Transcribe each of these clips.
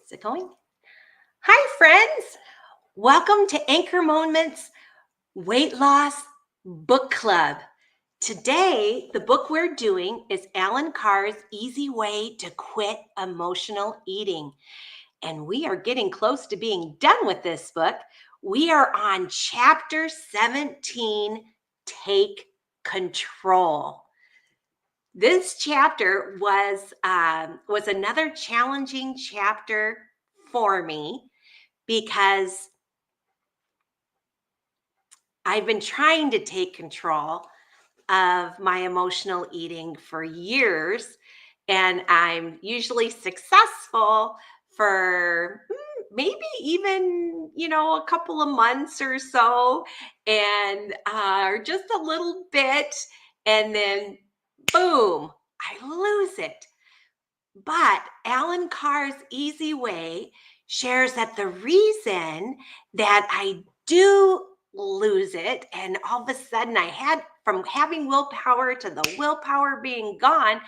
Is it going? Hi, friends. Welcome to Anchor Moments Weight Loss Book Club. Today, the book we're doing is Alan Carr's Easy Way to Quit Emotional Eating. And we are getting close to being done with this book. We are on chapter 17, Take Control. This chapter was another challenging chapter for me because I've been trying to take control of my emotional eating for years, and I'm usually successful for maybe even, a couple of months or so, and or just a little bit, and then boom, I lose it. But Alan Carr's Easy Way shares that the reason that I do lose it, and all of a sudden I had from having willpower to the willpower being gone,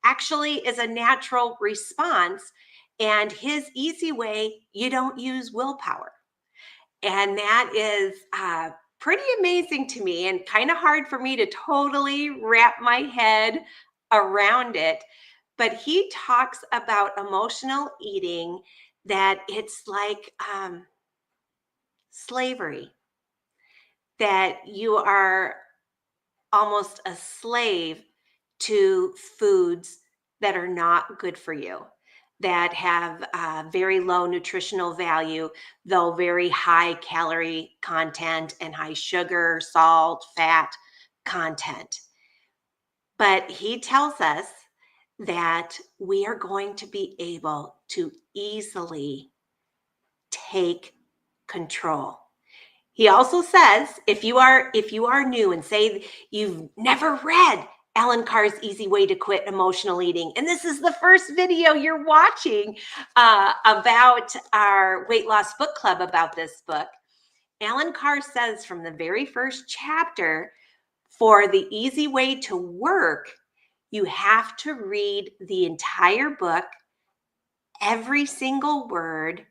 actually is a natural response. And his easy way, you don't use willpower. And that is pretty amazing to me and kind of hard for me to totally wrap my head around it. But he talks about emotional eating, that it's like slavery, that you are almost a slave to foods that are not good for you, that have very low nutritional value, though very high calorie content and high sugar, salt, fat content. But he tells us that we are going to be able to easily take control. He also says, if you are new and say you've never read Alan Carr's Easy Way to Quit Emotional Eating, and this is the first video you're watching about our weight loss book club about this book, Alan Carr says from the very first chapter, for the easy way to work, you have to read the entire book, every single word,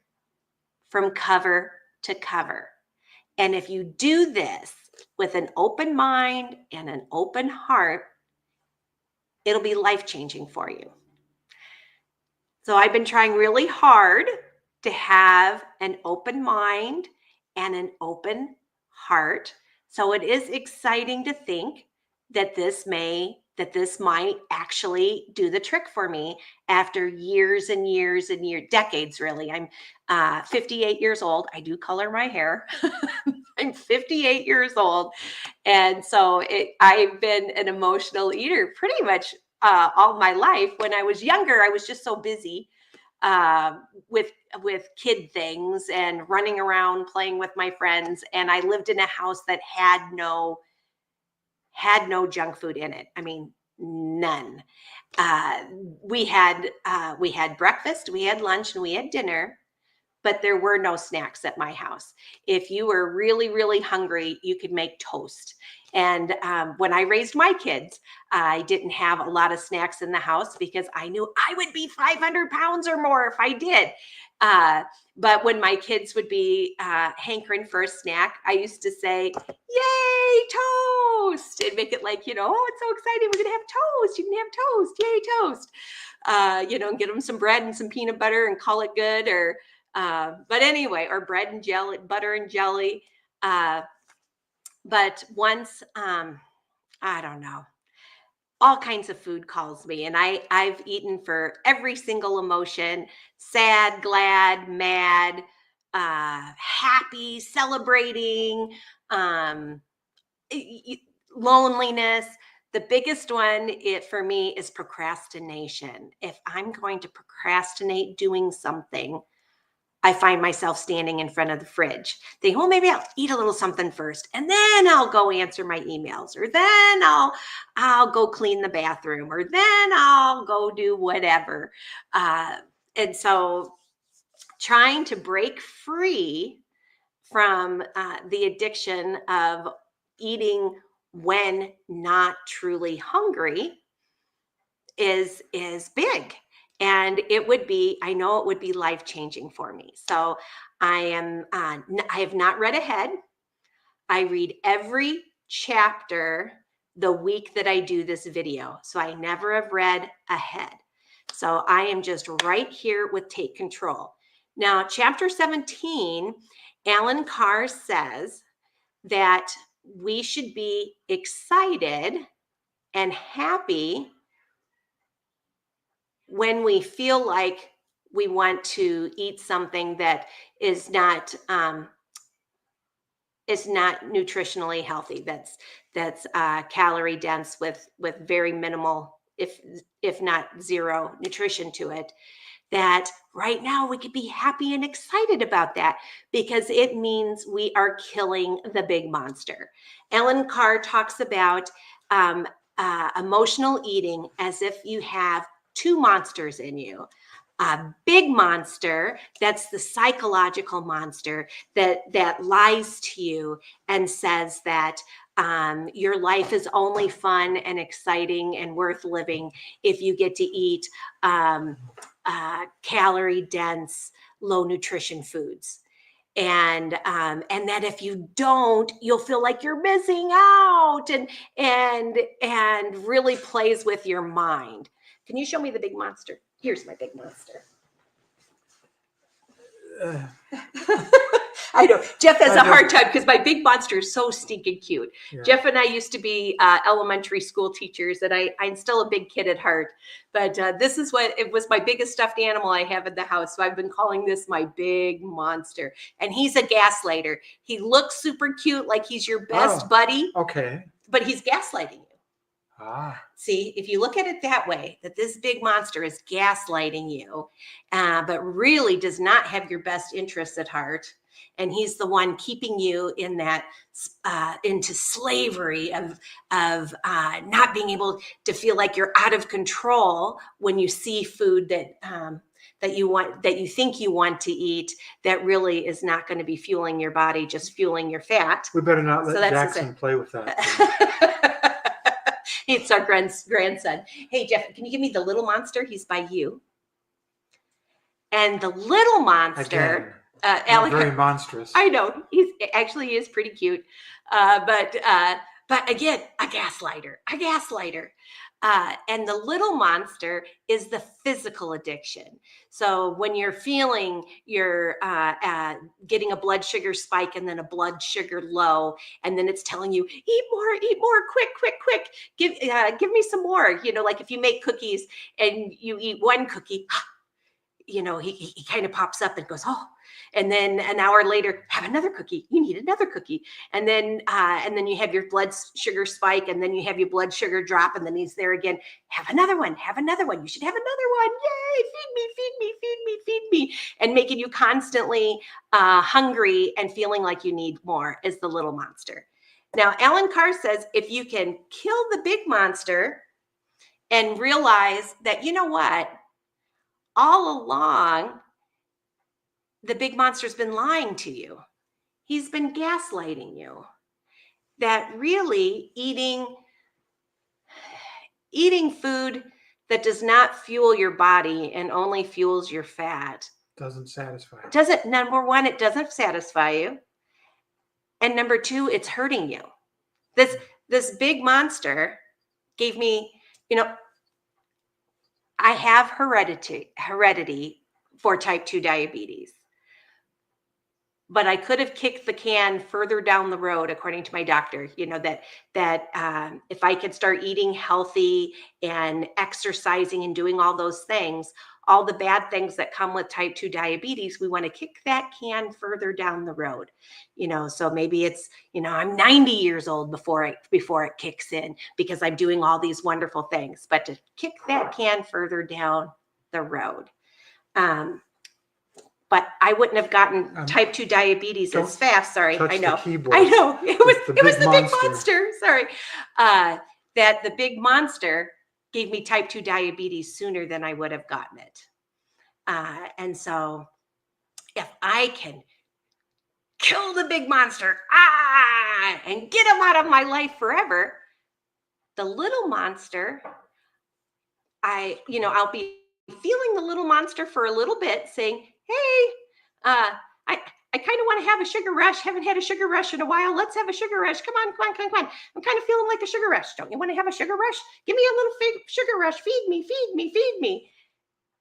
from cover to cover. And if you do this with an open mind and an open heart, it'll be life-changing for you. So I've been trying really hard to have an open mind and an open heart. So it is exciting to think that this might actually do the trick for me after years and years and years, decades really. I'm 58 years old. I do color my hair. I'm 58 years old. And so I've been an emotional eater pretty much all my life. When I was younger, I was just so busy with kid things and running around playing with my friends. And I lived in a house that had no junk food in it. I mean, none. We had breakfast, we had lunch, and we had dinner, but there were no snacks at my house. If you were really, really hungry, you could make toast. And when I raised my kids, I didn't have a lot of snacks in the house because I knew I would be 500 pounds or more if I did. But when my kids would be hankering for a snack, I used to say, yay, toast, and make it like, oh, it's so exciting. We're going to have toast. You can have toast. Yay, toast. And get them some bread and some peanut butter and call it good. But anyway, or bread and jelly, butter and jelly. But once, I don't know, all kinds of food calls me, and I've eaten for every single emotion: sad, glad, mad, happy, celebrating, loneliness. The biggest one for me is procrastination. If I'm going to procrastinate doing something, I find myself standing in front of the fridge thinking, well, maybe I'll eat a little something first, and then I'll go answer my emails, or then I'll go clean the bathroom, or then I'll go do whatever. And so trying to break free from the addiction of eating when not truly hungry is big. And I know it would be life-changing for me. So I have not read ahead. I read every chapter the week that I do this video. So I never have read ahead. So I am just right here with Take Control. Now, chapter 17, Alan Carr says that we should be excited and happy when we feel like we want to eat something that is not nutritionally healthy, that's calorie dense with very minimal, if not zero nutrition to it, that right now we could be happy and excited about that because it means we are killing the big monster. Alan Carr talks about emotional eating as if you have two monsters in you. A big monster, that's the psychological monster that lies to you and says that your life is only fun and exciting and worth living if you get to eat calorie dense, low nutrition foods. And that if you don't, you'll feel like you're missing out, and really plays with your mind. Can you show me the big monster? Here's my big monster. I know Jeff has a hard time because my big monster is so stinking cute. Yeah. Jeff and I used to be elementary school teachers, and I'm still a big kid at heart. But this is what it was, my biggest stuffed animal I have in the house. So I've been calling this my big monster. And he's a gaslighter. He looks super cute, like he's your best buddy. Okay. But he's gaslighting you. Ah. See, if you look at it that way, that this big monster is gaslighting you, but really does not have your best interests at heart. And he's the one keeping you in that into slavery of not being able to feel like you're out of control when you see food that you think you want to eat, that really is not going to be fueling your body, just fueling your fat. We better not let Jackson play with that. It's our grandson. Hey, Jeff, can you give me the little monster? He's by you. And the little monster, Again, very monstrous. I know. He is pretty cute. But again, a gaslighter. And the little monster is the physical addiction. So when you're feeling you're getting a blood sugar spike and then a blood sugar low, and then it's telling you, eat more, quick, give me some more. Like if you make cookies and you eat one cookie, he kind of pops up and goes, oh, and then an hour later, have another cookie. You need another cookie. And then you have your blood sugar spike, and then you have your blood sugar drop, and then he's there again. Have another one. You should have another one. Yay, feed me. And making you constantly hungry and feeling like you need more is the little monster. Now, Alan Carr says, if you can kill the big monster and realize that, you know what? All along, the big monster's been lying to you. He's been gaslighting you. That really eating food that does not fuel your body and only fuels your fat doesn't satisfy you. Number one, it doesn't satisfy you. And number two, it's hurting you. This big monster gave me, I have heredity for type 2 diabetes. But I could have kicked the can further down the road, according to my doctor, that if I could start eating healthy and exercising and doing all those things, all the bad things that come with type 2 diabetes, we want to kick that can further down the road. So maybe it's, I'm 90 years old before it kicks in because I'm doing all these wonderful things, but to kick that can further down the road. But I wouldn't have gotten type 2 diabetes as fast. Sorry, I know. It was the big monster. Sorry, that the big monster gave me type 2 diabetes sooner than I would have gotten it. And so, if I can kill the big monster, and get him out of my life forever, the little monster, I'll be feeling the little monster for a little bit, saying, "Hey, uh, I kind of want to have a sugar rush. Haven't had a sugar rush in a while. Let's have a sugar rush. Come on, come on, come on, come on. I'm kind of feeling like a sugar rush. Don't you want to have a sugar rush? Give me a little sugar rush. Feed me, feed me, feed me."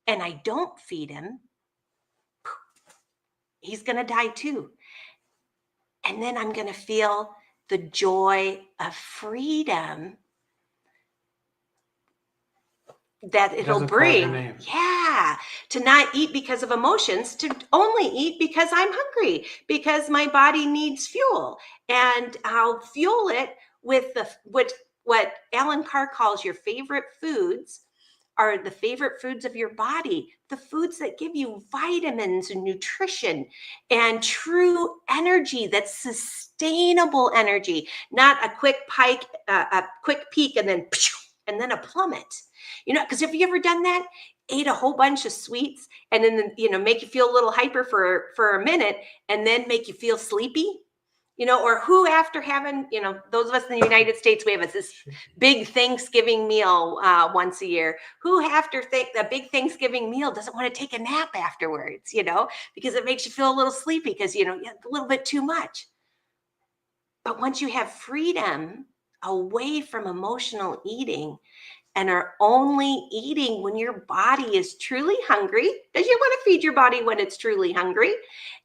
And I don't feed him, he's going to die too. And then I'm going to feel the joy of freedom that It it'll doesn't call your bring. name. Yeah. To not eat because of emotions, to only eat because I'm hungry, because my body needs fuel. And I'll fuel it with what Alan Carr calls your favorite foods are the favorite foods of your body, the foods that give you vitamins and nutrition and true energy, that's sustainable energy, not a quick peak and then a plummet. Because have you ever done that? Ate a whole bunch of sweets and then make you feel a little hyper for a minute and then make you feel sleepy. Or who after having, those of us in the United States, we have this big Thanksgiving meal once a year. Who after the big Thanksgiving meal doesn't want to take a nap afterwards, because it makes you feel a little sleepy because, you had a little bit too much. But once you have freedom away from emotional eating, and are only eating when your body is truly hungry, because you want to feed your body when it's truly hungry,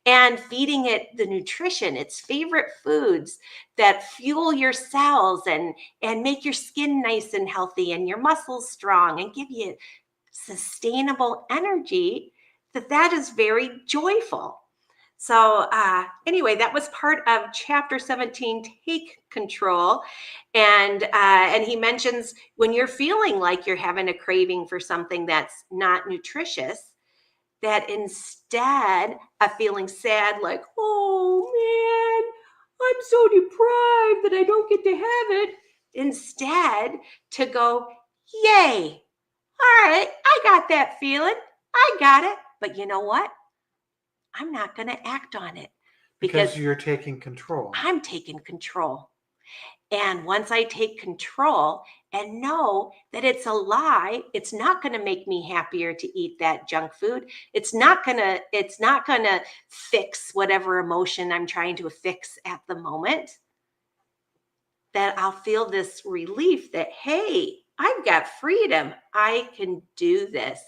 and feeding it the nutrition, its favorite foods that fuel your cells and make your skin nice and healthy and your muscles strong and give you sustainable energy, that is very joyful. So anyway, that was part of chapter 17, take control. And he mentions when you're feeling like you're having a craving for something that's not nutritious, that instead of feeling sad, like, oh man, I'm so deprived that I don't get to have it, instead to go, yay, all right, I got that feeling. I got it. But you know what? I'm not going to act on it Because you're taking control. I'm taking control. And once I take control and know that it's a lie, it's not going to make me happier to eat that junk food. It's not going to fix whatever emotion I'm trying to fix at the moment. That I'll feel this relief that, hey, I've got freedom. I can do this.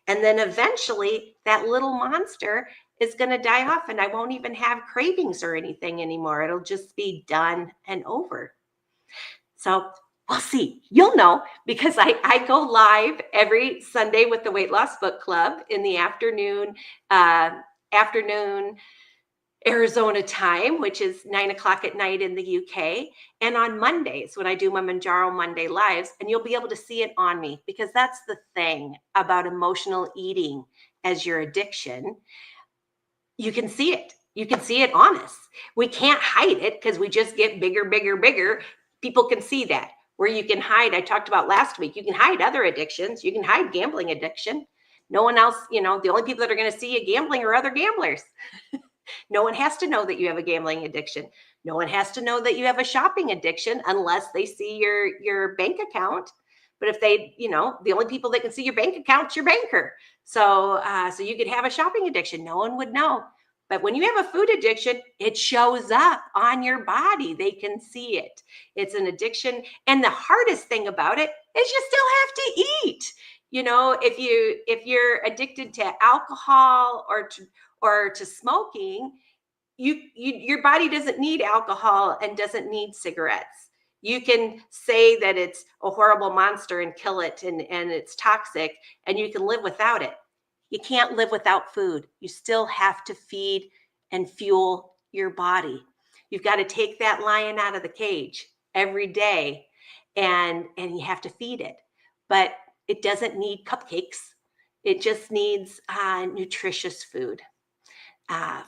And then eventually that little monster is going to die off and I won't even have cravings or anything anymore. It'll just be done and over. So we'll see. You'll know because I go live every Sunday with the Weight Loss Book Club in the afternoon Arizona time, which is 9:00 at night in the UK. And on Mondays, when I do my Mounjaro Monday lives, and you'll be able to see it on me because that's the thing about emotional eating as your addiction. You can see it. You can see it on us. We can't hide it because we just get bigger, bigger, bigger. People can see that. Where you can hide, I talked about last week, you can hide other addictions. You can hide gambling addiction. No one else, the only people that are going to see you gambling are other gamblers. No one has to know that you have a gambling addiction. No one has to know that you have a shopping addiction unless they see your bank account. But if they, the only people that can see your bank account is your banker. So you could have a shopping addiction. No one would know. But when you have a food addiction, it shows up on your body. They can see it. It's an addiction. And the hardest thing about it is you still have to eat. If you're addicted to alcohol or to smoking, your body doesn't need alcohol and doesn't need cigarettes. You can say that it's a horrible monster and kill it and it's toxic and you can live without it. You can't live without food. You still have to feed and fuel your body. You've got to take that lion out of the cage every day and you have to feed it. But it doesn't need cupcakes. It just needs nutritious food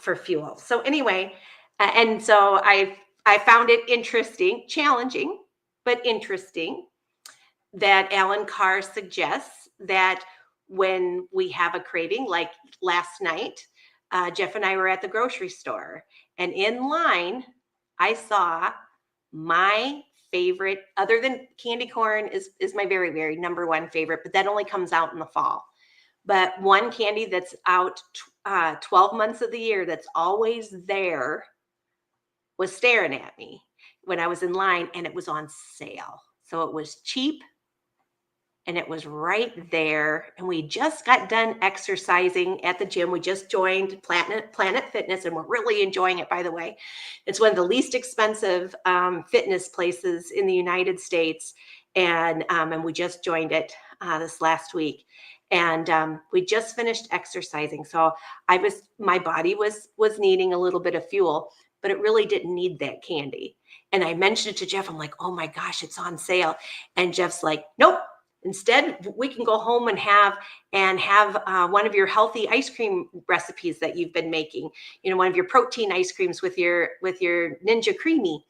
for fuel. So anyway, and so I found it interesting, challenging, but interesting that Alan Carr suggests that when we have a craving, like last night, Jeff and I were at the grocery store, and in line, I saw my favorite, other than candy corn is my very, very number one favorite, but that only comes out in the fall. But one candy that's out 12 months of the year that's always there was staring at me when I was in line, and it was on sale. So it was cheap and it was right there. And we just got done exercising at the gym. We just joined Planet Fitness, and we're really enjoying it, by the way. It's one of the least expensive fitness places in the United States. And we just joined it this last week. And we just finished exercising. So my body was needing a little bit of fuel, but it really didn't need that candy. And I mentioned it to Jeff. I'm like, oh my gosh, it's on sale. And Jeff's like, nope. Instead, we can go home and have one of your healthy ice cream recipes that you've been making. One of your protein ice creams with your Ninja Creamy.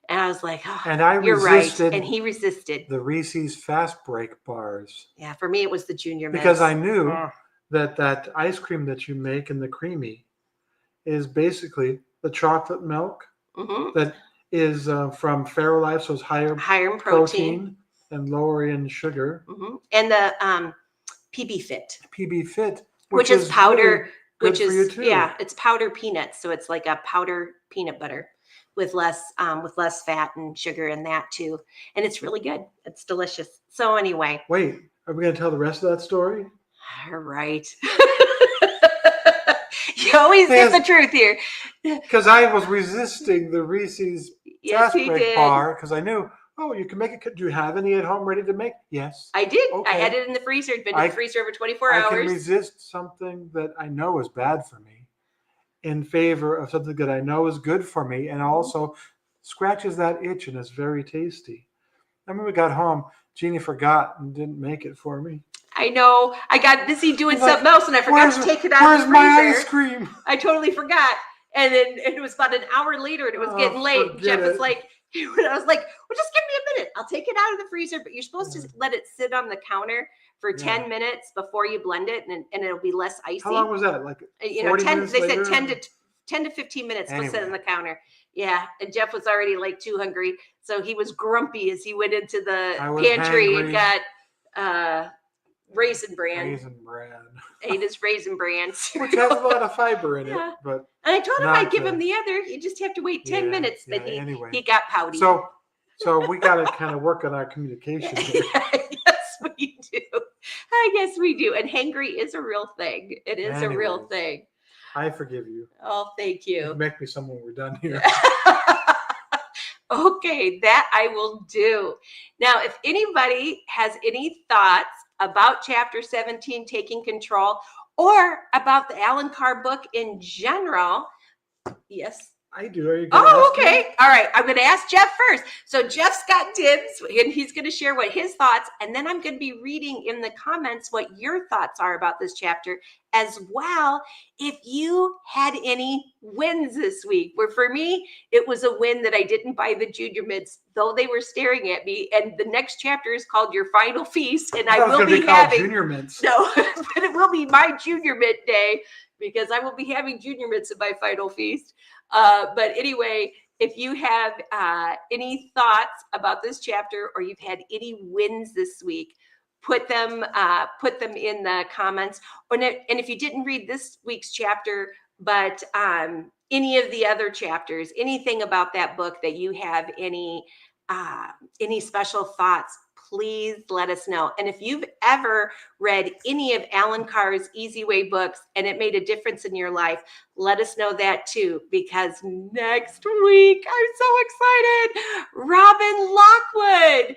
And I was like, oh, and I you're resisted right. And he resisted the Reese's Fast Break bars. Yeah, for me it was the Junior Mints. Because I knew that ice cream that you make in the creamy is basically the chocolate milk that is from Fairlife, so it's higher in protein and lower in sugar. And the PB Fit, which is powder, really good for you too. Yeah, it's powder peanuts, so it's like a powder peanut butter with less fat and sugar in that too, and it's really good. It's delicious. So anyway, wait, are we going to tell the rest of that story? All right. You always get the truth here. Because I was resisting the Reese's Fast Break bar because I knew, you can make it. Do you have any at home ready to make? Yes. I did. Okay. I had it in the freezer. It'd been in the freezer over 24 hours. I can resist something that I know is bad for me in favor of something that I know is good for me and also scratches that itch and is very tasty. And when we got home, Jeannie forgot and didn't make it for me. I know. I got busy doing something else and I forgot to take it out of the freezer. Where's my ice cream? I totally forgot. And then it was about an hour later and it was getting late. Jeff was like, I was like, well, just give me a minute. I'll take it out of the freezer. But you're supposed to let it sit on the counter for 10 minutes before you blend it and it'll be less icy. How long was that? Like 40 minutes they later? said 10 to 15 minutes was sit on the counter. Yeah. And Jeff was already like too hungry. So he was grumpy as he went into the pantry and got Raisin Bran. Ate his Raisin Bran. Which has a lot of fiber in it. But and I told him I'd give him the other. You just have to wait 10 minutes. But he got pouty. So we got to kind of work on our communication here. Yes, we do. I guess we do. And hangry is a real thing. It is a real thing. I forgive you. Oh, thank you. You make me someone when we're done here. Okay, that I will do. Now, if anybody has any thoughts about Chapter 17, Taking Control, or about the Alan Carr book in general, yes. I do. Are you okay. All right. I'm going to ask Jeff first. So Jeff's got dibs and he's going to share what his thoughts. And then I'm going to be reading in the comments what your thoughts are about this chapter as well. If you had any wins this week, where for me, it was a win that I didn't buy the Junior Mints, though they were staring at me. And the next chapter is called Your Final Feast. And I will be having Junior Mints. No, but it will be my Junior Mint day because I will be having Junior Mints at my Final Feast. But anyway, if you have any thoughts about this chapter or you've had any wins this week, put them in the comments. And if you didn't read this week's chapter, but any of the other chapters, anything about that book that you have any special thoughts, please let us know. And if you've ever read any of Alan Carr's Easy Way books and it made a difference in your life, let us know that too, because next week, I'm so excited, Robin Lockwood,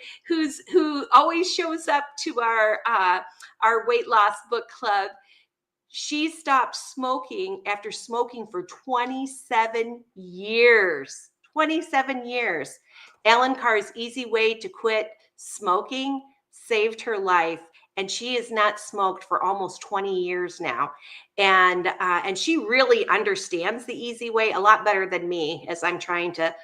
who always shows up to our weight loss book club. She stopped smoking after smoking for 27 years. 27 years. Alan Carr's Easy Way to Quit Smoking saved her life, and she has not smoked for almost 20 years now. And she really understands the easy way a lot better than me as I'm trying to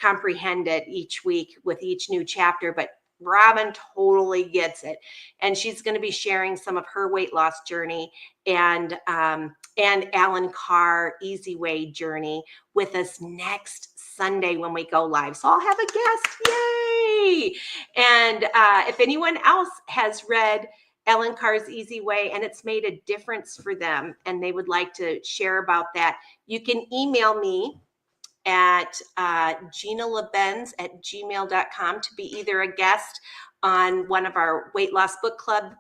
comprehend it each week with each new chapter. But Robin totally gets it, and she's going to be sharing some of her weight loss journey and Alan Carr Easy Way journey with us next Sunday when we go live. So I'll have a guest. Yay! And if anyone else has read Ellen Carr's Easy Way, and it's made a difference for them, and they would like to share about that. You can email me at ginalabenz@gmail.com to be either a guest on one of our weight loss book club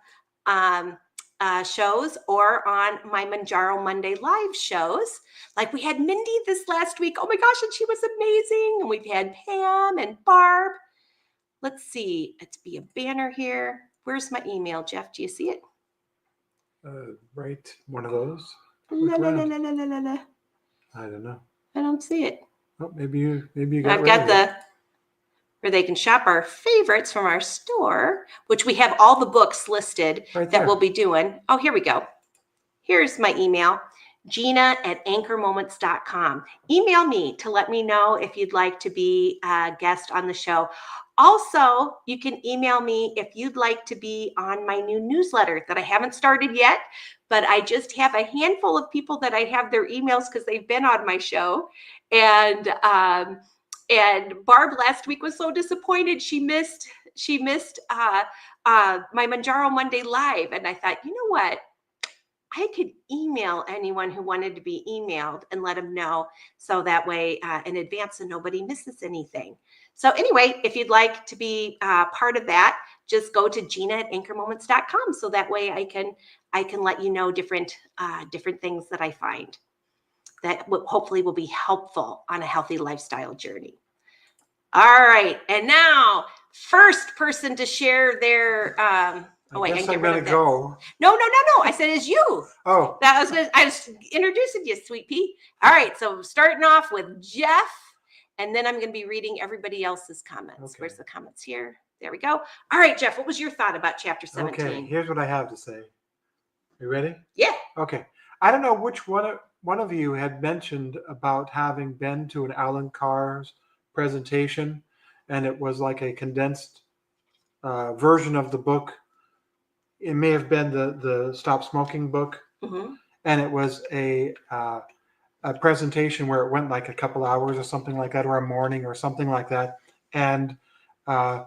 shows or on my Mounjaro Monday live shows. Like we had Mindy this last week. Oh my gosh, and she was amazing. And we've had Pam and Barb. Let's see. Let's be a banner here. Where's my email, Jeff? Do you see it? Right, one of those. La, la, la, la, la, la, la. I don't know. I don't see it. Oh, maybe you got I've rid got of the it. where they can shop our favorites from our store, which we have all the books listed Right that there. we'll be doing. Oh, here we go. Here's my email, Gina@anchormoments.com. Email me to let me know if you'd like to be a guest on the show. Also, you can email me if you'd like to be on my new newsletter that I haven't started yet, but I just have a handful of people that I have their emails because they've been on my show. And Barb last week was so disappointed. She missed my Mounjaro Monday live. And I thought, you know what? I could email anyone who wanted to be emailed and let them know. So that way in advance so nobody misses anything. So anyway, if you'd like to be part of that, just go to Gina@anchormoments.com. So that way I can let you know different things that I find that hopefully will be helpful on a healthy lifestyle journey. All right. And now, first person to share their I guess I'm gonna go. No. I said it's you. Oh, I was introducing you, sweet pea. All right. So starting off with Jeff, and then I'm going to be reading everybody else's comments. Okay. Where's the comments here? There we go. All right, Jeff, what was your thought about chapter 17? okay. Here's what I have to say. You ready? Yeah. Okay. I don't know which one of you had mentioned about having been to an Alan Carr's presentation, and it was like a condensed version of the book. It may have been the Stop Smoking book, Mm-hmm. and it was a presentation where it went like a couple hours or something like that, or a morning or something like that. And I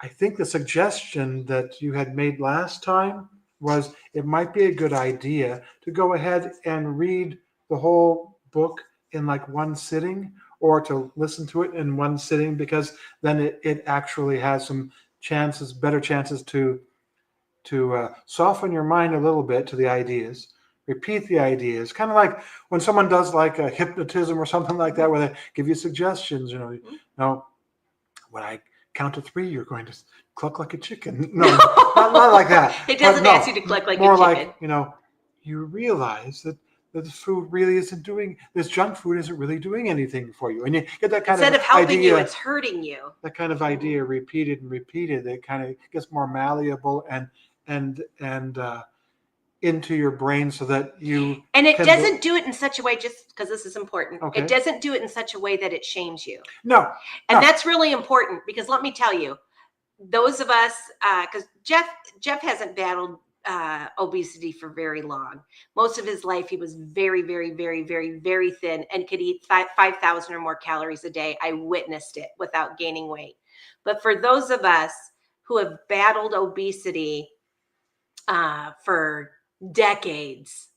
think the suggestion that you had made last time was it might be a good idea to go ahead and read the whole book in like one sitting, or to listen to it in one sitting, because then it actually has some better chances to soften your mind a little bit to the ideas, repeat the ideas, kind of like when someone does like a hypnotism or something like that, where they give you suggestions, now when I count to 3, you're going to cluck like a chicken. No, not like that. It doesn't ask you to cluck like a chicken. More like, you realize that this food really this junk food isn't really doing anything for you. And you get that kind Instead of of helping idea, you, it's hurting you. that kind of idea repeated and repeated. It kind of gets more malleable and into your brain, so that you and it doesn't do it in such a way, just because this is important. Okay. It doesn't do it in such a way that it shames you. No. That's really important, because let me tell you, those of us, because Jeff hasn't battled obesity for very long. Most of his life, he was very, very, very, very, very thin and could eat 5,000 or more calories a day. I witnessed it without gaining weight. But for those of us who have battled obesity for decades,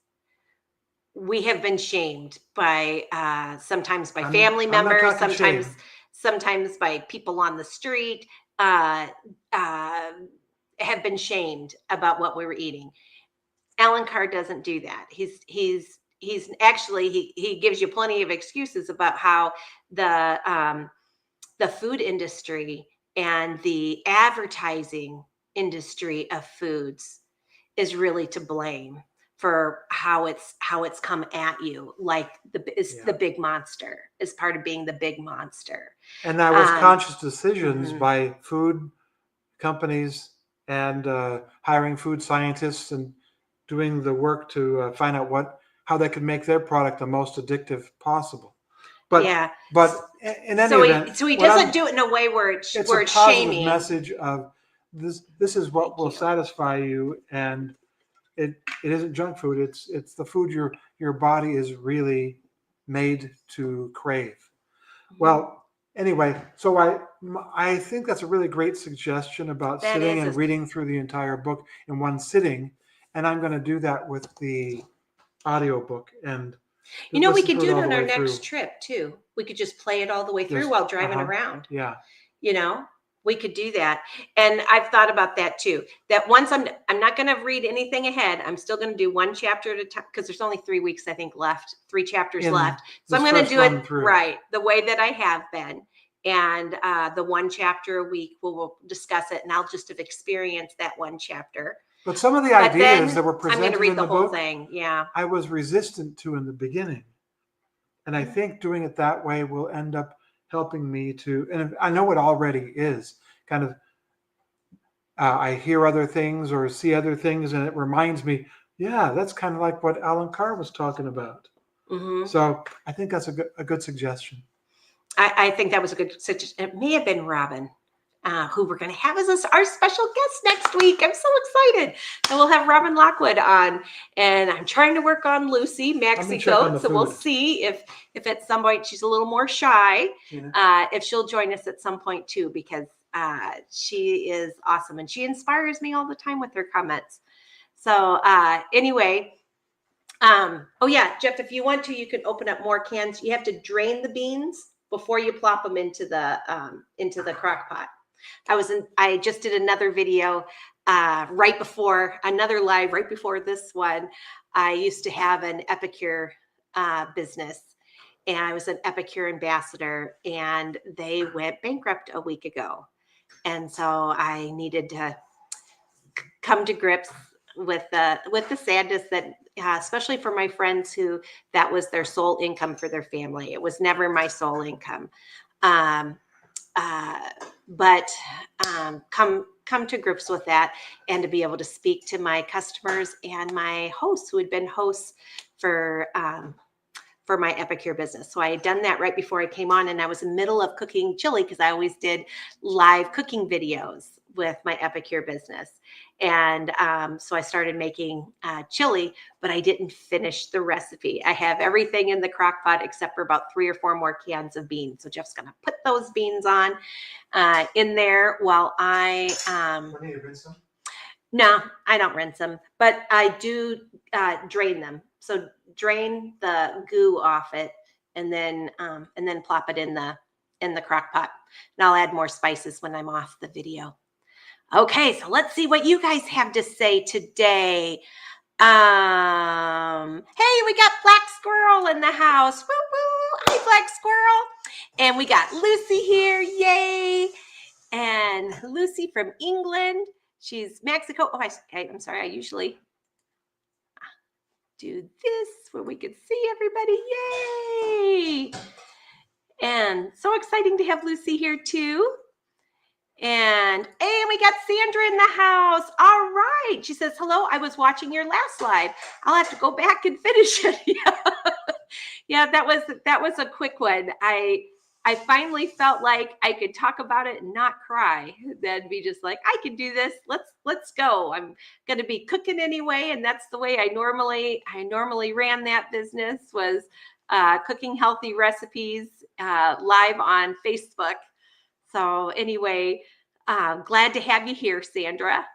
we have been shamed by sometimes by family members, sometimes by people on the street. Have been shamed about what we were eating. Alan Carr doesn't do that. He's actually he gives you plenty of excuses about how the food industry and the advertising industry of foods is really to blame for how it's come at you, like the big monster, is part of being the big monster. And that was conscious decisions by food companies and hiring food scientists and doing the work to find out how they could make their product the most addictive possible. But in any event, so he doesn't do it in a way where it's a positive shaming message of this is what will satisfy you, and it isn't junk food. It's the food your body is really made to crave. Well, anyway, so I think that's a really great suggestion about That sitting is and a, reading through the entire book in one sitting. And I'm going to do that with the audiobook and you just know, we listen could to do it it all the on our way next through. trip too. We could just play it all the way through Just, while driving uh-huh. around. Yeah. You know, we could do that. And I've thought about that too. That once I'm not going to read anything ahead. I'm still going to do one chapter at a time because there's only 3 weeks, I think, left, 3 chapters In left. So this I'm going to first do it run through. right the way that I have been. And the one chapter a week, we'll discuss it, and I'll just have experienced that one chapter. But some of the But ideas then that were I'm going to presented read in the the whole book, thing. Yeah. I was resistant to in the beginning. And I think doing it that way will end up helping me to, and I know it already is, kind of, I hear other things or see other things, and it reminds me, yeah, that's kind of like what Alan Carr was talking about. Mm-hmm. So I think that's a good suggestion. I think that was a good suggestion. It may have been Robin, who we're going to have as our special guest next week. I'm so excited. And we'll have Robin Lockwood on. And I'm trying to work on Lucy, Let me Maxi check on Goat. the So we'll food. see if at some point she's a little more shy, Tina? if she'll join us at some point too, because she is awesome. And she inspires me all the time with her comments. So anyway, oh yeah, Jeff, if you want to, you can open up more cans. You have to drain the beans before you plop them into the crock pot. I just did another video right before another live right before this one. I used to have an Epicure business, and I was an Epicure ambassador, and they went bankrupt a week ago. And so I needed to come to grips with the sadness that especially for my friends who that was their sole income for their family. It was never my sole income. um, uh, but come to grips with that, and to be able to speak to my customers and my hosts who had been hosts for my Epicure business. So I had done that right before I came on, and I was in the middle of cooking chili because I always did live cooking videos with my Epicure business. And so I started making chili, but I didn't finish the recipe. I have everything in the crock pot except for about 3 or 4 more cans of beans. So Jeff's going to put those beans on in there while I need to rinse them? no, I don't rinse them, but I do drain them. So drain the goo off it, and then plop it in the crock pot. And I'll add more spices when I'm off the video. Okay, so let's see what you guys have to say today. Hey, we got Black Squirrel in the house. Woo woo! Hi, Black Squirrel. And we got Lucy here. Yay! And Lucy from England. She's Mexico. Oh, I'm sorry. I usually do this where we can see everybody. Yay! And so exciting to have Lucy here too. And hey, we got Sandra in the house. All right. She says, hello, I was watching your last live. I'll have to go back and finish it. Yeah, that was a quick one. I finally felt like I could talk about it and not cry. Then be just like, I can do this. Let's go. I'm going to be cooking anyway, and that's the way I normally ran that business, was cooking healthy recipes live on Facebook. So anyway, glad to have you here, Sandra.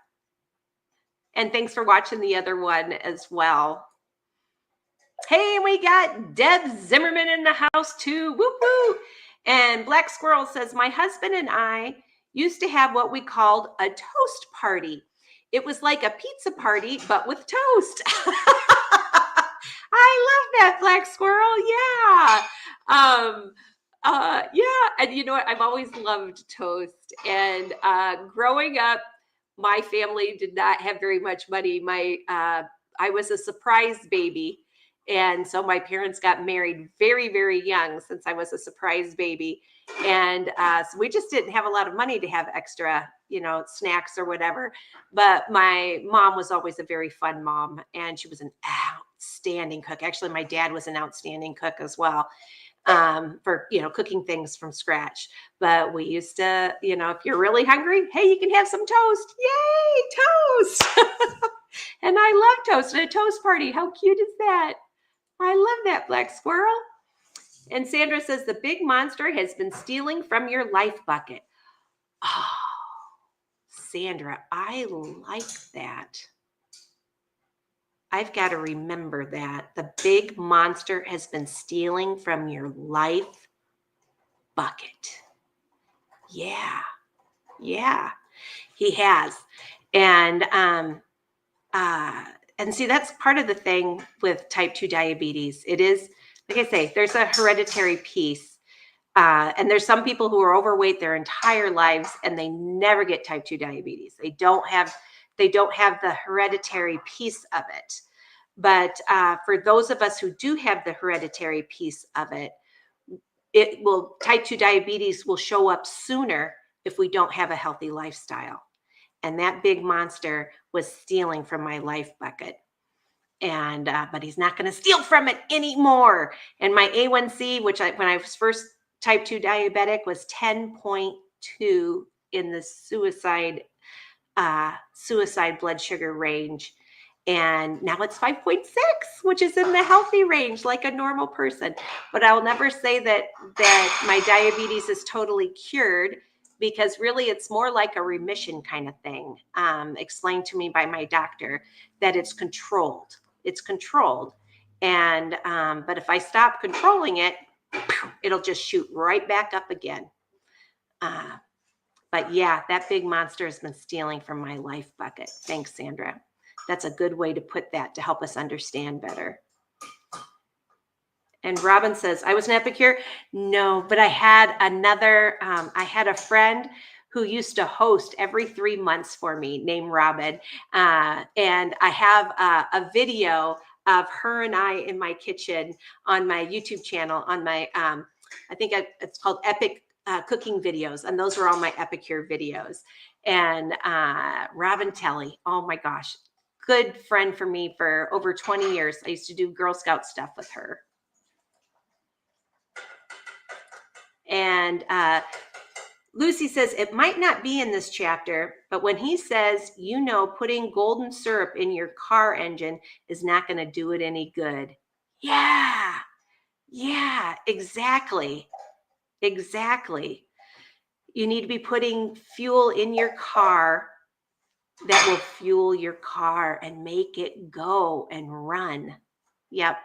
And thanks for watching the other one as well. Hey, we got Deb Zimmerman in the house too. Woo woo. And Black Squirrel says, my husband and I used to have what we called a toast party. It was like a pizza party, but with toast. I love that, Black Squirrel. Yeah. Yeah. And you know what? I've always loved toast. And growing up, my family did not have very much money. I was a surprise baby. And so my parents got married very, very young, since I was a surprise baby. And so we just didn't have a lot of money to have extra, snacks or whatever. But my mom was always a very fun mom, and she was an outstanding cook. Actually, my dad was an outstanding cook as well, for, cooking things from scratch. But we used to, if you're really hungry, hey, you can have some toast. Yay, toast. And I love toast and a toast party. How cute is that? I love that, Black Squirrel. And Sandra says, the big monster has been stealing from your life bucket. Oh, Sandra, I like that. I've got to remember that. The big monster has been stealing from your life bucket. Yeah. Yeah. He has. And and see, that's part of the thing with type 2 diabetes. It is, like I say, there's a hereditary piece. And there's some people who are overweight their entire lives and they never get type 2 diabetes. They don't have the hereditary piece of it. But for those of us who do have the hereditary piece of it, type 2 diabetes will show up sooner if we don't have a healthy lifestyle. And that big monster was stealing from my life bucket. And but he's not going to steal from it anymore. And my A1C, which when I was first type 2 diabetic, was 10.2 in the suicide blood sugar range. And now it's 5.6, which is in the healthy range, like a normal person. But I'll never say that my diabetes is totally cured, because really it's more like a remission kind of thing, explained to me by my doctor, that it's controlled. It's controlled. And but if I stop controlling it, it'll just shoot right back up again. But yeah, that big monster has been stealing from my life bucket. Thanks, Sandra. That's a good way to put that to help us understand better. And Robin says, I was an epicure. No, but I had I had a friend who used to host every 3 months for me named Robin. And I have a video of her and I in my kitchen on my YouTube channel, on my, it's called Epic Cooking Videos. And those were all my Epicure videos. And Robin Telly, oh my gosh, good friend for me for over 20 years. I used to do Girl Scout stuff with her. And Lucy says, it might not be in this chapter, but when he says, putting golden syrup in your car engine is not going to do it any good. Yeah, exactly. Exactly. You need to be putting fuel in your car that will fuel your car and make it go and run. Yep.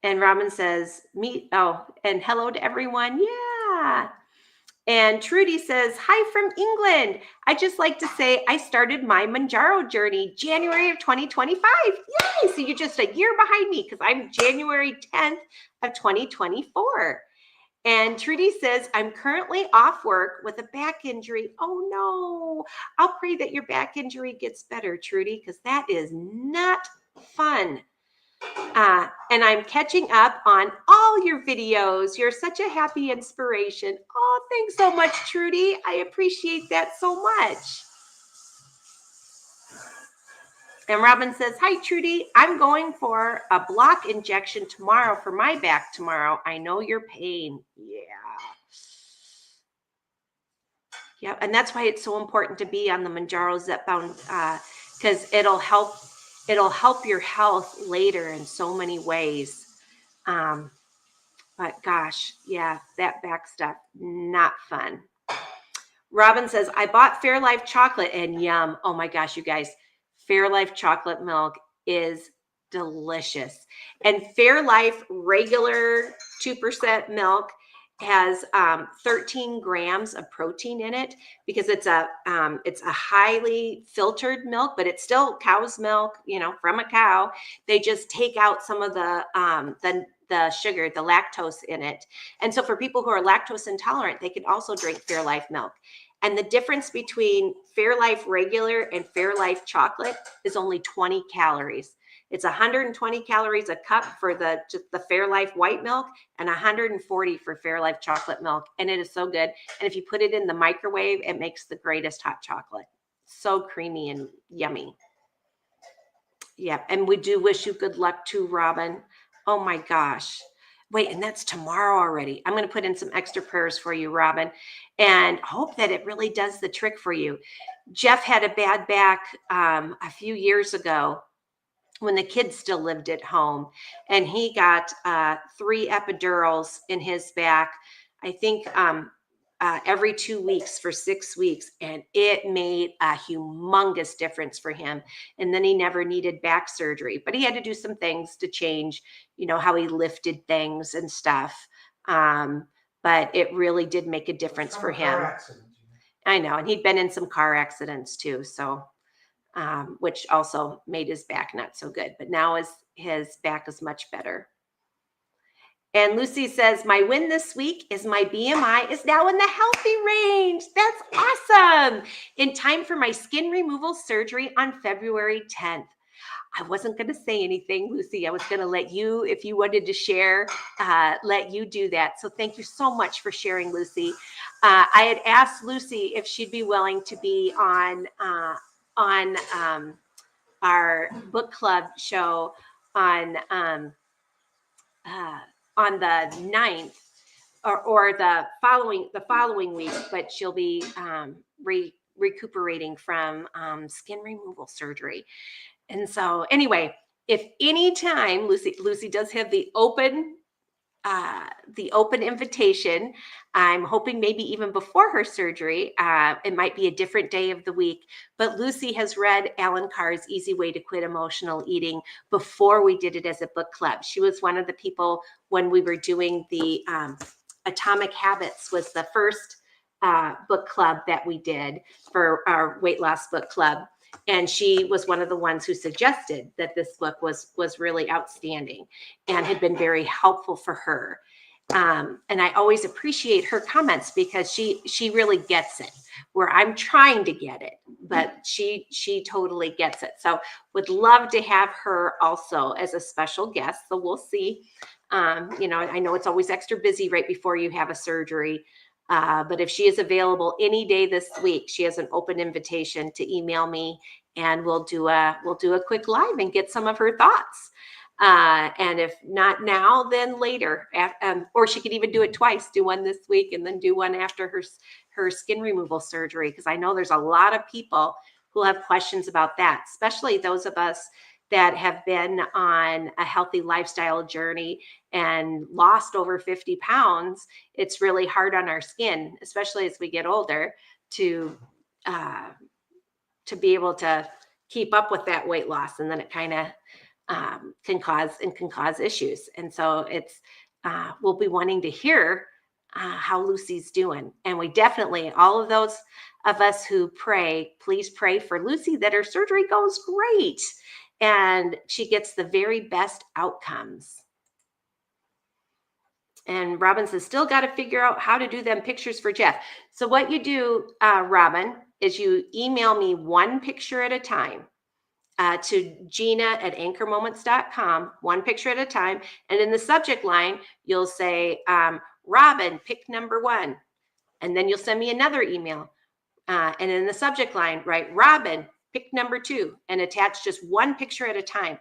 And Robin says, and hello to everyone. Yeah. And Trudy says, hi from England. I just like to say I started my Mounjaro journey January of 2025. Yay! So you're just a year behind me, because I'm January 10th of 2024. And Trudy says, I'm currently off work with a back injury. Oh no. I'll pray that your back injury gets better, Trudy, because that is not fun. And I'm catching up on all your videos. You're such a happy inspiration. Oh, thanks so much, Trudy. I appreciate that so much. And Robin says, hi, Trudy. I'm going for a block injection tomorrow for my back tomorrow. I know your pain. Yeah. Yeah. And that's why it's so important to be on the Mounjaro zepbound, because it'll help your health later in so many ways. But gosh, yeah, that back stuff, not fun. Robin says, I bought Fairlife chocolate and yum. Oh my gosh, you guys, Fairlife chocolate milk is delicious. And Fairlife regular 2% milk has 13 grams of protein in it, because it's a highly filtered milk, but it's still cow's milk, from a cow. They just take out some of the sugar, the lactose in it. And so for people who are lactose intolerant, they can also drink Fairlife milk. And the difference between Fairlife regular and Fairlife chocolate is only 20 calories. It's 120 calories a cup for just the Fairlife white milk, and 140 for Fairlife chocolate milk. And it is so good. And if you put it in the microwave, it makes the greatest hot chocolate. So creamy and yummy. Yeah. And we do wish you good luck too, Robin. Oh my gosh. Wait, and that's tomorrow already. I'm going to put in some extra prayers for you, Robin, and hope that it really does the trick for you. Jeff had a bad back a few years ago when the kids still lived at home, and he got 3 epidurals in his back. I think every 2 weeks for 6 weeks, and it made a humongous difference for him. And then he never needed back surgery, but he had to do some things to change, how he lifted things and stuff. But it really did make a difference for him. I know, and he'd been in some car accidents too, so which also made his back not so good. But now his back is much better. And Lucy says, my win this week is my BMI is now in the healthy range. That's awesome. In time for my skin removal surgery on February 10th. I wasn't going to say anything, Lucy. I was going to let you, if you wanted to share, let you do that. So thank you so much for sharing, Lucy. I had asked Lucy if she'd be willing to be on our book club show on the 9th or the following week, but she'll be recuperating from skin removal surgery. And so anyway, if any time Lucy does have the open invitation. I'm hoping maybe even before her surgery. It might be a different day of the week, but Lucy has read Alan Carr's Easy Way to Quit Emotional Eating before we did it as a book club. She was one of the people when we were doing the Atomic Habits was the first book club that we did for our weight loss book club. And she was one of the ones who suggested that this book was really outstanding and had been very helpful for her. And I always appreciate her comments because she really gets it where I'm trying to get it, but she totally gets it. So would love to have her also as a special guest. So we'll see. I know it's always extra busy right before you have a surgery. But if she is available any day this week, she has an open invitation to email me and we'll do a quick live and get some of her thoughts. And if not now, then later, or she could even do it twice, do one this week and then do one after her skin removal surgery. Cause I know there's a lot of people who have questions about that, especially those of us that have been on a healthy lifestyle journey and lost over 50 pounds. It's really hard on our skin, especially as we get older, to be able to keep up with that weight loss. And then it kind of can cause issues. And so we'll be wanting to hear how Lucy's doing. And we definitely, all of those of us who pray, please pray for Lucy that her surgery goes great and she gets the very best outcomes. And Robin says, still got to figure out how to do them pictures for Jeff. So what you do, Robin, is you email me one picture at a time to Gina@anchormoments.com, one picture at a time. And in the subject line, you'll say, Robin, pick number 1. And then you'll send me another email. And in the subject line, write Robin, pick number 2, and attach just one picture at a time.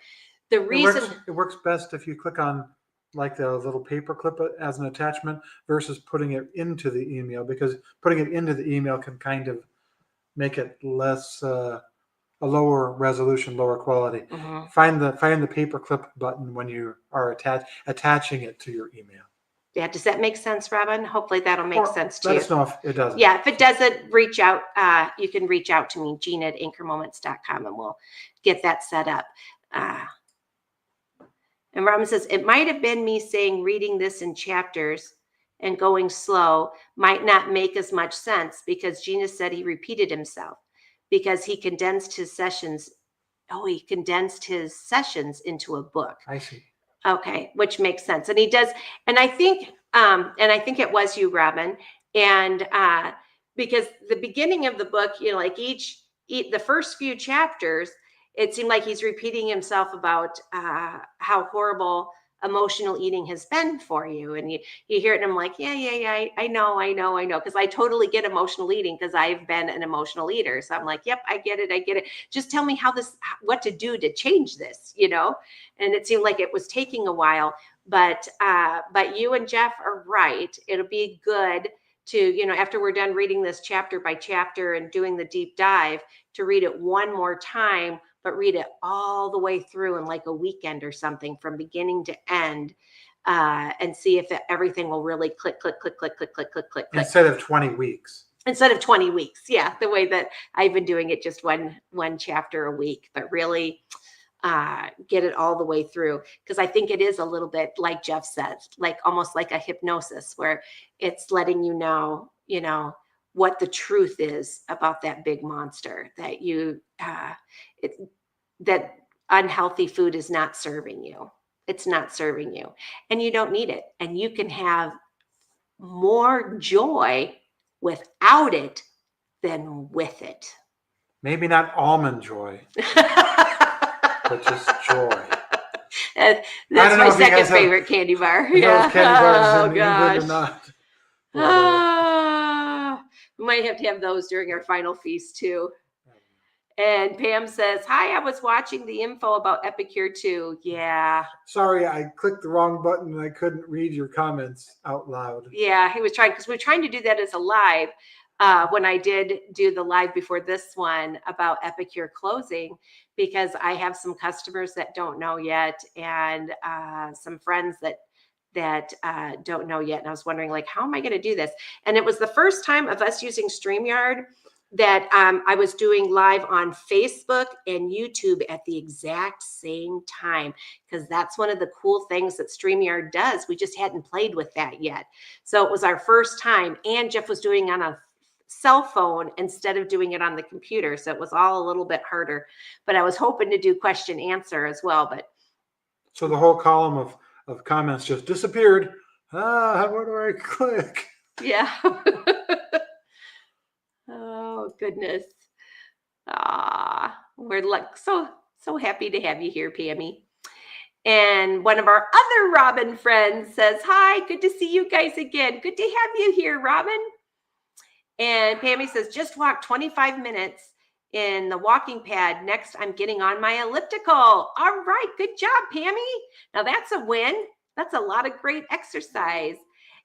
The reason it works best if you click on like the little paper clip as an attachment versus putting it into the email, because putting it into the email can kind of make it less a lower resolution, lower quality. Mm-hmm. Find the paper clip button when you are attaching it to your email. Yeah, does that make sense, Robin? Hopefully that'll make sense to you. Let us know if it doesn't. Yeah, if it doesn't, reach out. You can reach out to me, Gina@anchormoments.com, and we'll get that set up. And Robin says, it might have been me saying reading this in chapters and going slow might not make as much sense because Gina said he repeated himself because he condensed his sessions. Oh, he condensed his sessions into a book. I see. Okay, which makes sense. And he does, and I think it was you, Robin. And because the beginning of the book, like the first few chapters, it seemed like he's repeating himself about how horrible emotional eating has been for you. And you hear it and I'm like, yeah, I know. Because I totally get emotional eating because I've been an emotional eater. So I'm like, yep, I get it. Just tell me what to do to change this, And it seemed like it was taking a while, but you and Jeff are right. It'll be good to, after we're done reading this chapter by chapter and doing the deep dive, to read it one more time, but read it all the way through in like a weekend or something from beginning to end, and see if everything will really click, click, click, click, click, click, click, click, click. Instead of 20 weeks. Instead of 20 weeks. Yeah, the way that I've been doing it, just one chapter a week, but really get it all the way through. Because I think it is a little bit like Jeff said, like almost like a hypnosis, where it's letting you know, what the truth is about that big monster that that unhealthy food is not serving you. It's not serving you, and you don't need it. And you can have more joy without it than with it. Maybe not almond joy, but just joy. That's I don't know my if you guys second have favorite candy bar. those candy bars Oh in England or gosh. not. But, We might have to have those during our final feast too. And Pam says, "Hi, I was watching the info about Epicure too." Yeah. sorry, I clicked the wrong button and I couldn't read your comments out loud. Yeah, he was trying, because we're trying to do that as a live. When I did do the live before this one about Epicure closing, because I have some customers that don't know yet, and some friends that don't know yet. And I was wondering, like, how am I going to do this? And it was the first time of us using StreamYard that I was doing live on Facebook and YouTube at the exact same time, because that's one of the cool things that StreamYard does. We just hadn't played with that yet. So it was our first time, and Jeff was doing it on a cell phone instead of doing it on the computer. So it was all a little bit harder, but I was hoping to do question answer as well. But So the whole column of comments just disappeared. Where do I click? yeah. Oh goodness. We're like so happy to have you here, Pammy. And one of our other Robin friends says, "Hi, good to see you guys again. Good to have you here, Robin." And Pammy says, "Just walked 25 minutes in the walking pad. Next, I'm getting on my elliptical." All right, good job, Pammy. Now that's a win. That's a lot of great exercise.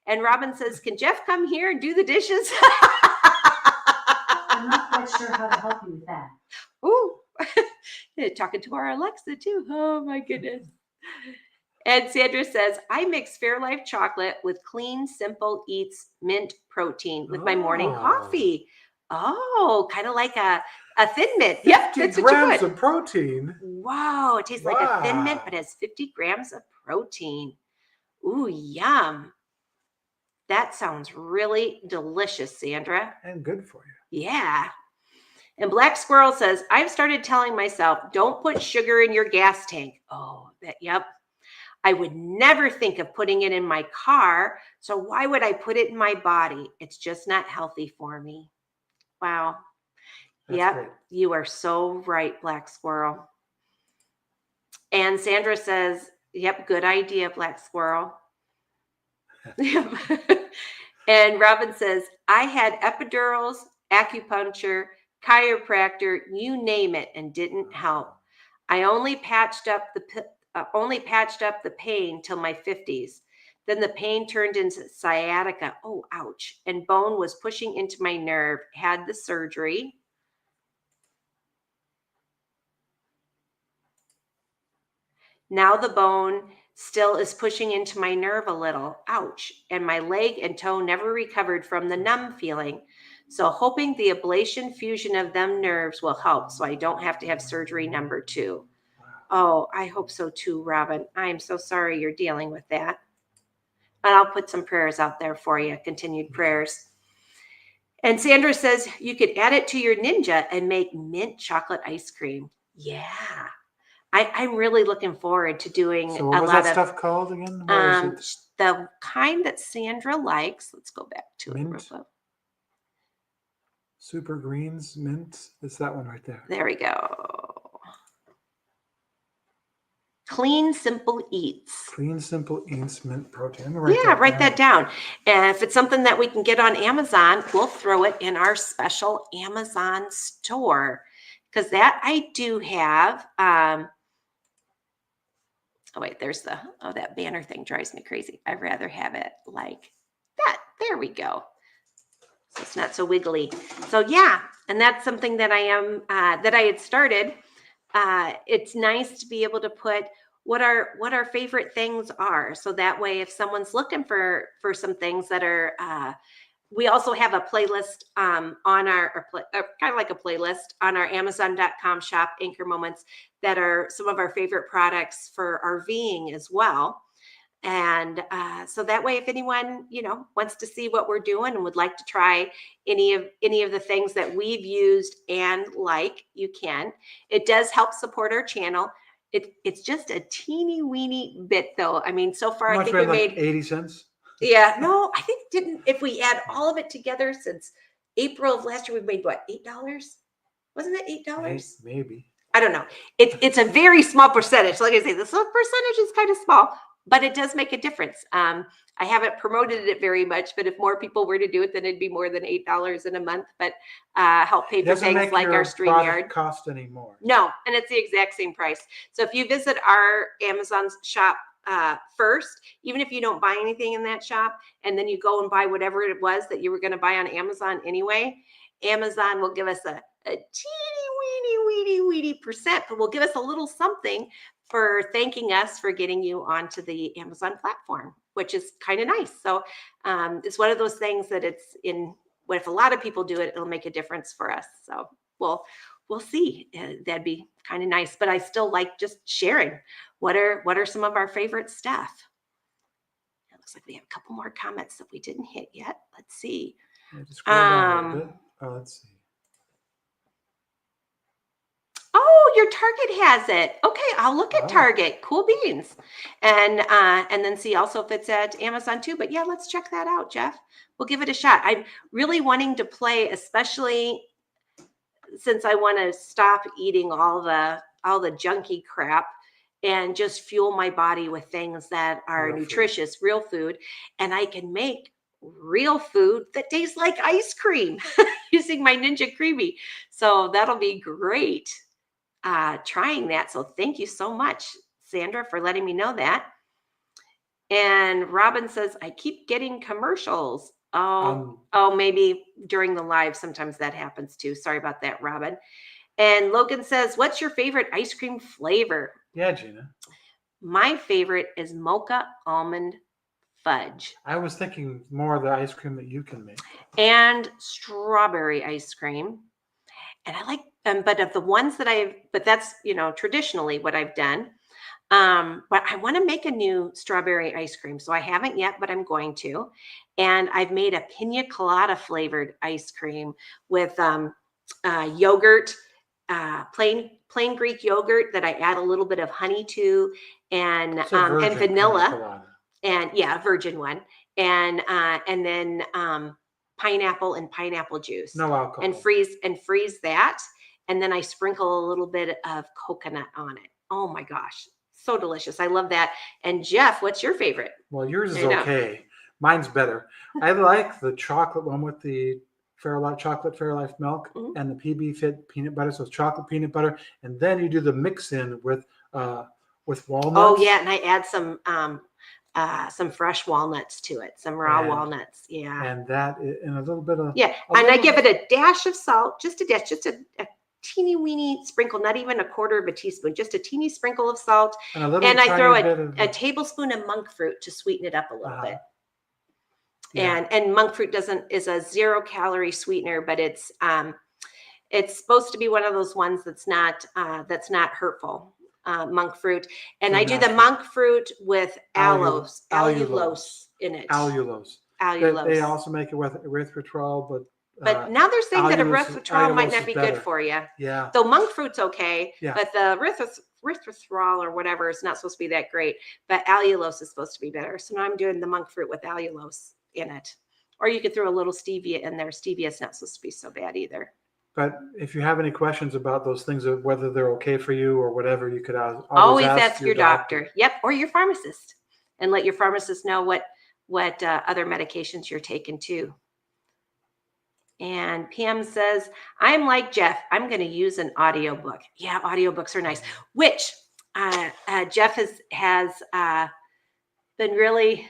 And Robin says, "Can Jeff come here and do the dishes?" I'm not quite sure how to help you with that. Ooh, talking to our Alexa too. Oh my goodness. And Sandra says, "I mix Fairlife chocolate with Clean Simple Eats mint protein with my morning coffee." Oh, kind of like a Thin Mint. Yep, 50 that's what you grams put. of protein. Wow, it tastes like a Thin Mint, Wow. but has 50 grams of protein. Ooh, yum. That sounds really delicious, Sandra. And good for you. Yeah. And Black Squirrel says, "I've started telling myself, don't put sugar in your gas tank." Oh, yep. I would never think of putting it in my car. So why would I put it in my body? It's just not healthy for me. Wow. That's Yep. great. You are so right, Black Squirrel. And Sandra says, "Yep, good idea, Black Squirrel." Yep. And Robin says, "I had epidurals, acupuncture, chiropractor, you name it, and didn't help. I only patched up the pain till my 50s. Then the pain turned into sciatica. Oh, ouch. And bone was pushing into my nerve. Had the surgery. Now the bone still is pushing into my nerve a little. Ouch. And my leg and toe never recovered from the numb feeling. So hoping the ablation fusion of them nerves will help so I don't have to have surgery number 2. Oh, I hope so too, Robin. I am so sorry you're dealing with that. And I'll put some prayers out there for you, continued prayers. And Sandra says, "You could add it to your Ninja and make mint chocolate ice cream." Yeah. I'm really looking forward to doing So what a was lot that of stuff called again? What is it? the kind that Sandra likes. Let's go back to it real Mint? quick. Super Greens Mint? It's that one right there. There we go. Clean Simple Eats. Clean Simple Eats Mint Protein. Write that down. And if it's something that we can get on Amazon, we'll throw it in our special Amazon store, because that I do have. Oh wait, there's that banner thing drives me crazy. I'd rather have it like that. There we go. So it's not so wiggly. So yeah, and that's something that I had started. It's nice to be able to put what our favorite things are. So that way, if someone's looking for some things that are, we also have a playlist on our, kind of like a playlist on our Amazon.com shop, Anchor Moments, that are some of our favorite products for RVing as well. And so that way, if anyone, wants to see what we're doing and would like to try any of the things that we've used and you can. It does help support our channel. It's just a teeny weeny bit though. I mean, so far, How I much think we like made 80 cents? Yeah, no, I think if we add all of it together since April of last year, we've made what, $8? Wasn't it $8? Maybe. I don't know. It's a very small percentage. Like I say, the percentage is kind of small, but it does make a difference. I haven't promoted it very much, but if more people were to do it, then it'd be more than $8 in a month. But help pay It for doesn't things make like your our product StreamYard. cost anymore. No, and it's the exact same price. So if you visit our Amazon shop first, even if you don't buy anything in that shop, and then you go and buy whatever it was that you were going to buy on Amazon anyway, Amazon will give us a teeny weeny percent, but will give us a little something for thanking us for getting you onto the Amazon platform, which is kind of nice. So it's one of those things that it's in. What if a lot of people do it, it'll make a difference for us. So we'll see. That'd be kind of nice. But I still like just sharing. What are some of our favorite stuff? It looks like we have a couple more comments that we didn't hit yet. Let's see. Just scroll down a little bit. Let's see. Oh, your Target has it. Okay, I'll look at Target. Cool beans. And then see also if it's at Amazon too. But yeah, let's check that out, Jeff. We'll give it a shot. I'm really wanting to play, especially since I want to stop eating all the junky crap and just fuel my body with things that are nutritious, real food. And I can make real food that tastes like ice cream using my Ninja Creamy. So that'll be great trying that. So thank you so much, Sandra, for letting me know that. And Robin says, I keep getting commercials. Oh, maybe during the live, sometimes that happens too. Sorry about that, Robin. And Logan says, what's your favorite ice cream flavor? Yeah, Gina. My favorite is mocha almond fudge. I was thinking more of the ice cream that you can make. And strawberry ice cream. And I like, but of the ones that but that's, traditionally what I've done. But I want to make a new strawberry ice cream. So I haven't yet, but I'm going to. And I've made a pina colada flavored ice cream with yogurt, plain Greek yogurt that I add a little bit of honey to, and vanilla, and a virgin one, and then pineapple and pineapple juice. No alcohol. And freeze that, and then I sprinkle a little bit of coconut on it. Oh my gosh, so delicious! I love that. And Jeff, what's your favorite? Well, yours is okay. Mine's better. I like the chocolate one with the chocolate Fairlife milk and the PB Fit peanut butter. So it's chocolate peanut butter, and then you do the mix in with walnuts. Oh yeah, and I add some fresh walnuts to it, some raw walnuts. Yeah, and that and a little bit of and I give it a dash of salt, just a dash, just a teeny weeny sprinkle, not even a quarter of a teaspoon, just a teeny sprinkle of salt, and I throw a tablespoon of monk fruit to sweeten it up a little bit. Yeah. And monk fruit is a 0-calorie sweetener, but it's supposed to be one of those ones that's not hurtful. Monk fruit, and I do the monk fruit with allulose in it. Allulose. They also make it with erythritol, but now they're saying that erythritol might not be good for you. Yeah. Though monk fruit's okay, but the erythritol or whatever is not supposed to be that great. But allulose is supposed to be better. So now I'm doing the monk fruit with allulose in it. Or you could throw a little stevia in there. Stevia is not supposed to be so bad either. But if you have any questions about those things, or whether they're okay for you or whatever, you could always ask your doctor. Yep, or your pharmacist, and let your pharmacist know what other medications you're taking too. And PM says, I'm like Jeff. I'm going to use an audiobook. Yeah, audiobooks are nice. Which Jeff has been really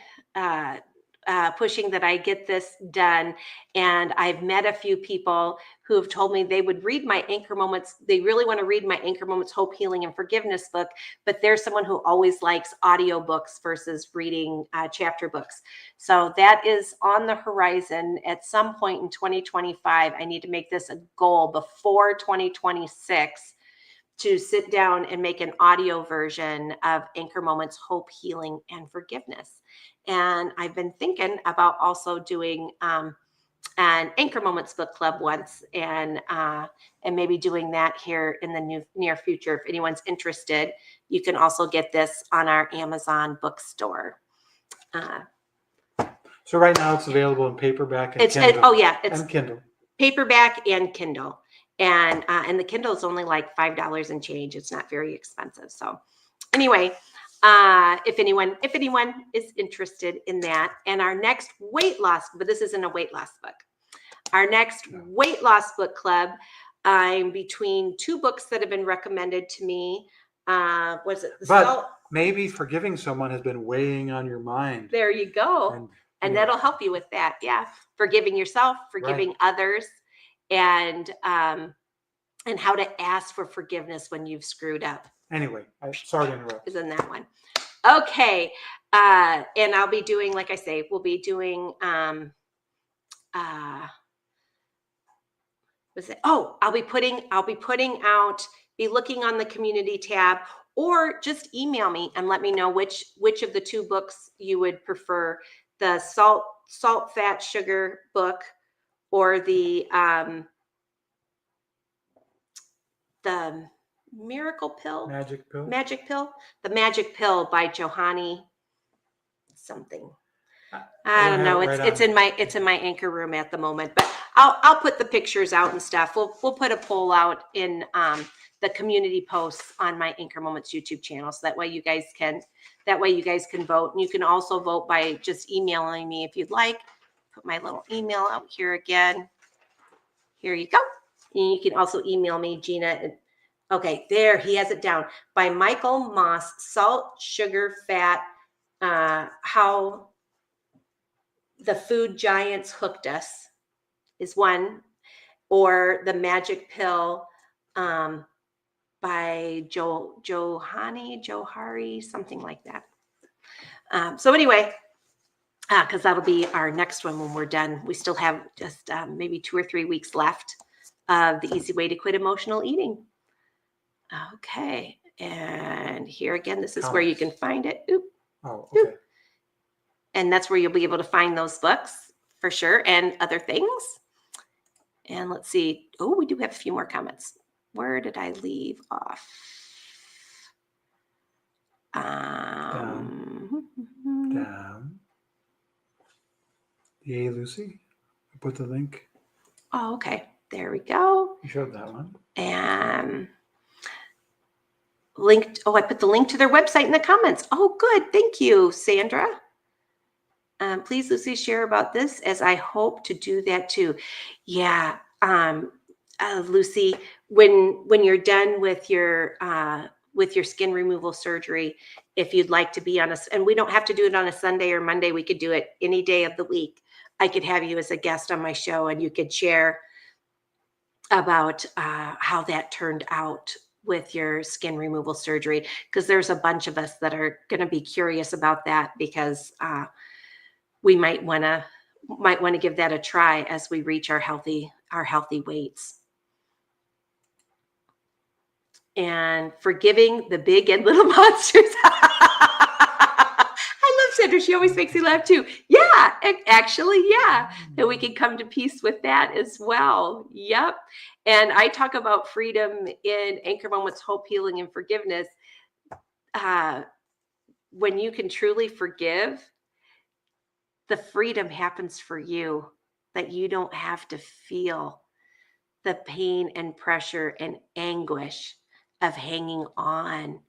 pushing that I get this done. And I've met a few people who have told me they would read my Anchor Moments. They really want to read my Anchor Moments Hope, Healing, and Forgiveness book, but there's someone who always likes audiobooks versus reading chapter books. So that is on the horizon at some point in 2025. I need to make this a goal before 2026 to sit down and make an audio version of Anchor Moments Hope, Healing, and Forgiveness. And I've been thinking about also doing an Anchor Moments book club once, and maybe doing that here in the near future. If anyone's interested, you can also get this on our Amazon bookstore. So right now it's available in paperback and Kindle. It's and Kindle. paperback and Kindle, and the Kindle is only like $5 and change. It's not very expensive. So anyway, if anyone is interested in that, and our next weight loss, but this isn't a weight loss book. Our next weight loss book club, I'm between two books that have been recommended to me. Was it the Salt? Maybe forgiving someone has been weighing on your mind. There you go. And that'll help you with that. Yeah. Forgiving yourself, forgiving others, and how to ask for forgiveness when you've screwed up. Anyway, sorry to interrupt. Is in that one. Okay. And I'll be doing, like I say, we'll be doing, I'll be putting out, be looking on the community tab, or just email me and let me know which of the two books you would prefer, the salt, fat, sugar book, or the miracle pill, Magic pill. The magic pill by Johanny something. I don't know. It's in my Anchor room at the moment, but I'll put the pictures out and stuff. We'll put a poll out in the community posts on my Anchor Moments YouTube channel, so that way you guys can vote. And you can also vote by just emailing me if you'd like. Put my little email out here again. Here you go. And you can also email me, Gina. Okay, there, he has it down. By Michael Moss, Salt, Sugar, Fat, How the Food Giants Hooked Us is one, or The Magic Pill by Johari, something like that. So anyway, because that'll be our next one when we're done. We still have just maybe 2 or 3 weeks left of The Easy Way to Quit Emotional Eating. Okay, and here again, this is where you can find it. Oop. Oh, okay. Oop. And that's where you'll be able to find those books for sure, and other things. And let's see. Oh, we do have a few more comments. Where did I leave off? Down. Yay, Lucy. I put the link. Oh, okay. There we go. You showed that one. And linked. Oh, I put the link to their website in the comments. Oh, good. Thank you, Sandra. Please, Lucy, share about this, as I hope to do that too. Yeah, Lucy, when you're done with your skin removal surgery, if you'd like to be on and we don't have to do it on a Sunday or Monday, we could do it any day of the week. I could have you as a guest on my show, and you could share about how that turned out with your skin removal surgery, because there's a bunch of us that are going to be curious about that, because we might want to give that a try as we reach our healthy weights. And forgiving the big and little monsters. I love Sandra. She always makes me laugh too. Yeah, actually, yeah. That we can come to peace with that as well. Yep. And I talk about freedom in Anchor Moments, Hope, Healing, and Forgiveness. When you can truly forgive, the freedom happens for you, that you don't have to feel the pain and pressure and anguish of hanging on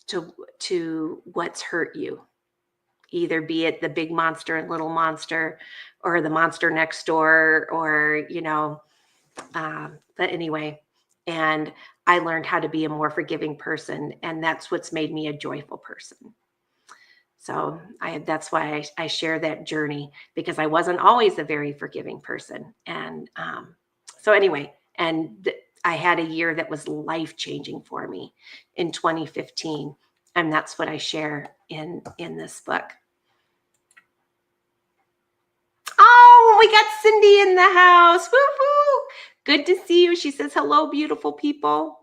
to what's hurt you, either be it the big monster and little monster, or the monster next door, or but anyway. And I learned how to be a more forgiving person, and that's what's made me a joyful person. So that's why I share that journey, because I wasn't always a very forgiving person. And so anyway, I had a year that was life-changing for me in 2015. And that's what I share in this book. Oh, we got Cindy in the house. Woo-hoo. Good to see you. She says, hello, beautiful people.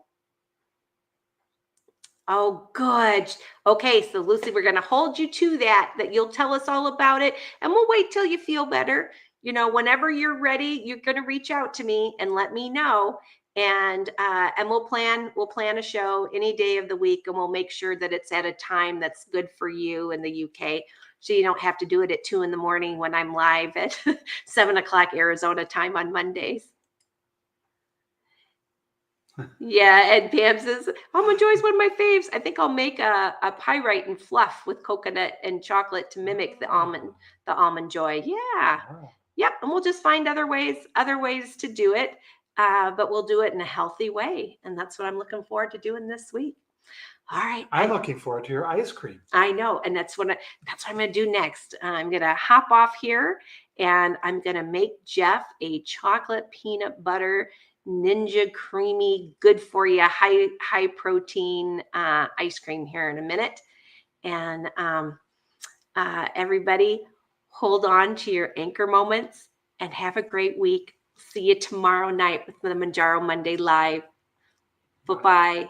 Oh, good. Okay, so Lucy, we're going to hold you to that you'll tell us all about it, and we'll wait till you feel better. Whenever you're ready, you're going to reach out to me and let me know, and we'll plan a show any day of the week, and we'll make sure that it's at a time that's good for you in the UK, so you don't have to do it at 2 a.m. when I'm live at 7 o'clock Arizona time on Mondays. Yeah, and Pam says, almond joy is one of my faves. I think I'll make a pyrite and fluff with coconut and chocolate to mimic the almond joy. Yeah. Wow. Yep. And we'll just find other ways to do it. But we'll do it in a healthy way. And that's what I'm looking forward to doing this week. All right. I'm looking forward to your ice cream. I know. And that's what I'm going to do next. I'm going to hop off here, and I'm going to make Jeff a chocolate peanut butter ninja creamy, good for you, high protein ice cream here in a minute. And everybody, hold on to your anchor moments and have a great week. See you tomorrow night with the Mounjaro Monday Live. Bye-bye.